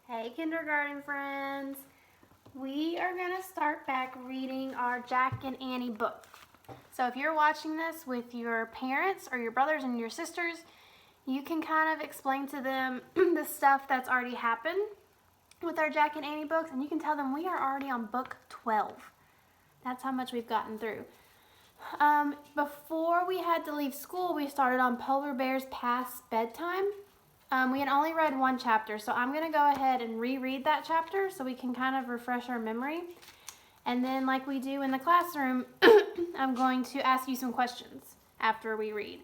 Hey kindergarten friends, we are going to start back reading our Jack and Annie book. So if you're watching this with your parents or your brothers and your sisters, you can kind of explain to them the stuff that's already happened with our Jack and Annie books, and you can tell them we are already on book 12. That's how much we've gotten through. Before we had to leave school, we started on Polar Bears Past Bedtime. We had only read one chapter, so I'm going to go ahead and reread that chapter so we can kind of refresh our memory. And then, like we do in the classroom, I'm going to ask you some questions after we read.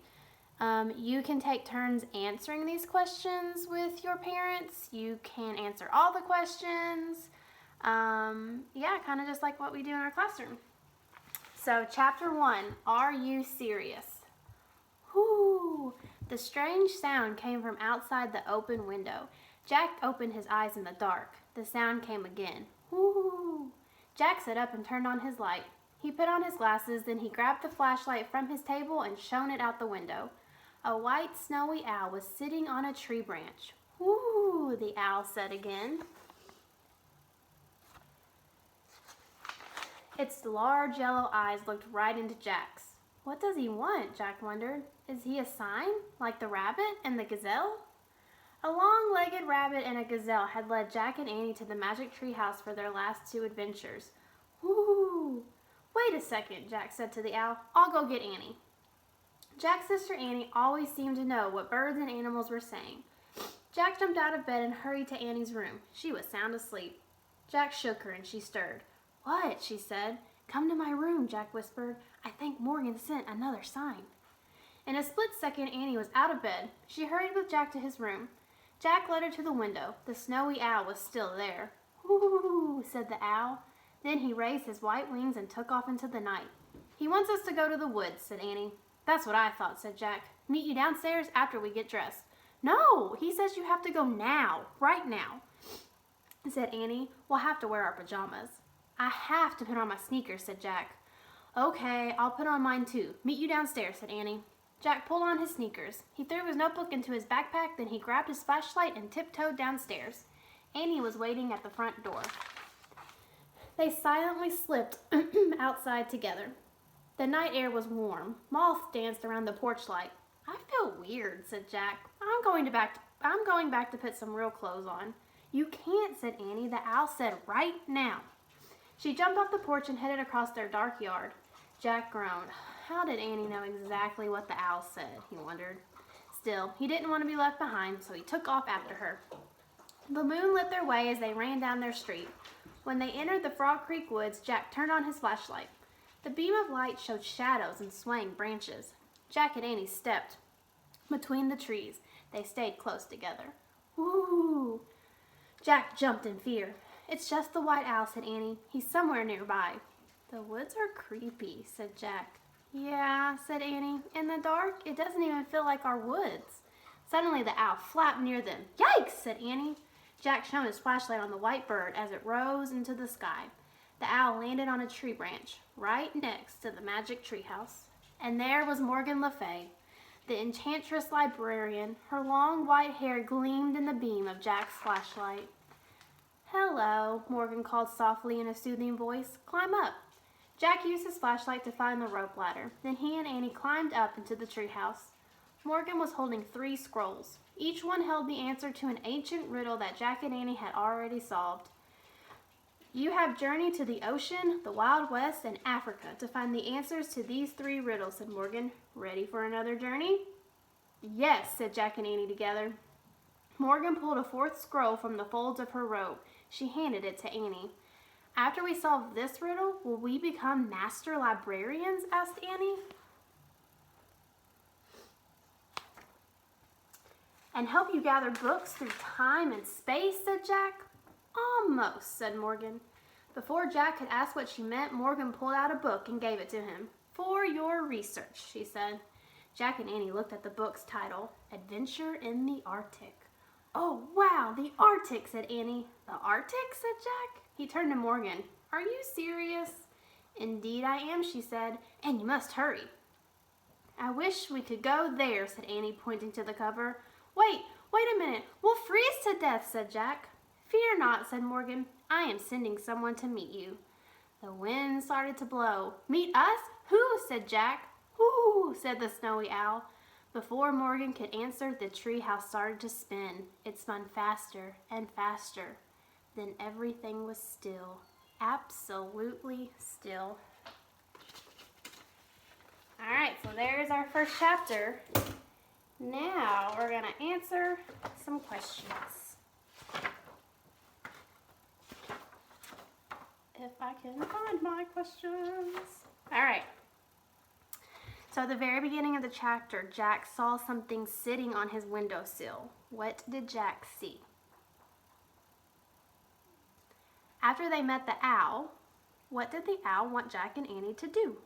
You can take turns answering these questions with your parents. You can answer all the questions. Yeah, kind of just like what we do in our classroom. So, chapter 1, Are You Serious? Whoo! The strange sound came from outside the open window. Jack opened his eyes in the dark. The sound came again. Whoo! Jack sat up and turned on his light. He put on his glasses, then he grabbed the flashlight from his table and shone it out the window. A white, snowy owl was sitting on a tree branch. Whoo! The owl said again. Its large yellow eyes looked right into Jack's. What does he want? Jack wondered. Is he a sign, like the rabbit and the gazelle? A long-legged rabbit and a gazelle had led Jack and Annie to the magic tree house for their last two adventures. Whoo! Wait a second, Jack said to the owl. I'll go get Annie. Jack's sister Annie always seemed to know what birds and animals were saying. Jack jumped out of bed and hurried to Annie's room. She was sound asleep. Jack shook her and she stirred. What? She said. Come to my room, Jack whispered. I think Morgan sent another sign. In a split second, Annie was out of bed. She hurried with Jack to his room. Jack led her to the window. The snowy owl was still there. Whoo, said the owl. Then he raised his white wings and took off into the night. He wants us to go to the woods, said Annie. That's what I thought, said Jack. Meet you downstairs after we get dressed. No, he says you have to go now, right now, said Annie. We'll have to wear our pajamas. I have to put on my sneakers, said Jack. Okay, I'll put on mine too. Meet you downstairs, said Annie. Jack pulled on his sneakers. He threw his notebook into his backpack, then he grabbed his flashlight and tiptoed downstairs. Annie was waiting at the front door. They silently slipped outside together. The night air was warm. Moths danced around the porch light. I feel weird, said Jack. I'm going back to put some real clothes on. You can't, said Annie. The owl said right now. She jumped off the porch and headed across their dark yard. Jack groaned. How did Annie know exactly what the owl said, he wondered. Still, he didn't want to be left behind, so he took off after her. The moon lit their way as they ran down their street. When they entered the Frog Creek woods, Jack turned on his flashlight. The beam of light showed shadows and swaying branches. Jack and Annie stepped between the trees. They stayed close together. Woo! Jack jumped in fear. It's just the white owl, said Annie. He's somewhere nearby. The woods are creepy, said Jack. Yeah, said Annie. In the dark, it doesn't even feel like our woods. Suddenly, the owl flapped near them. Yikes, said Annie. Jack shone his flashlight on the white bird as it rose into the sky. The owl landed on a tree branch, right next to the magic treehouse. And there was Morgan Le Fay, the enchantress librarian. Her long white hair gleamed in the beam of Jack's flashlight. Hello, Morgan called softly in a soothing voice. Climb up. Jack used his flashlight to find the rope ladder. Then he and Annie climbed up into the treehouse. Morgan was holding 3 scrolls. Each one held the answer to an ancient riddle that Jack and Annie had already solved. You have journeyed to the ocean, the Wild West, and Africa to find the answers to these 3 riddles, said Morgan. Ready for another journey? Yes, said Jack and Annie together. Morgan pulled a 4th scroll from the folds of her robe. She handed it to Annie. After we solve this riddle, will we become master librarians? Asked Annie. And help you gather books through time and space, said Jack. Almost, said Morgan. Before Jack could ask what she meant, Morgan pulled out a book and gave it to him. For your research, she said. Jack and Annie looked at the book's title, Adventure in the Arctic. Oh, wow, the Arctic, said Annie. The Arctic, said Jack. He turned to Morgan. Are you serious? Indeed I am, she said, and you must hurry. I wish we could go there, said Annie, pointing to the cover. Wait a minute, we'll freeze to death, said Jack. "Fear not," said Morgan. "I am sending someone to meet you." The wind started to blow. "Meet us? Who?" said Jack. "Whoo!" said the snowy owl. Before Morgan could answer, the treehouse started to spin. It spun faster and faster. Then everything was still. Absolutely still. All right, so there's our first chapter. Now we're going to answer some questions. If I can find my questions. All right. So at the very beginning of the chapter, Jack saw something sitting on his windowsill. What did Jack see? After they met the owl, what did the owl want Jack and Annie to do?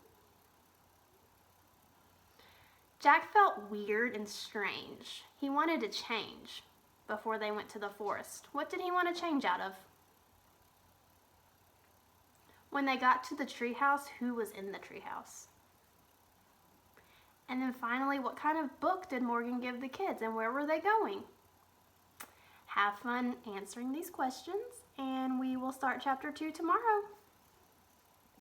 Jack felt weird and strange. He wanted to change before they went to the forest. What did he want to change out of? When they got to the treehouse, who was in the treehouse? And then finally, what kind of book did Morgan give the kids and where were they going? Have fun answering these questions, and we will start chapter 2 tomorrow.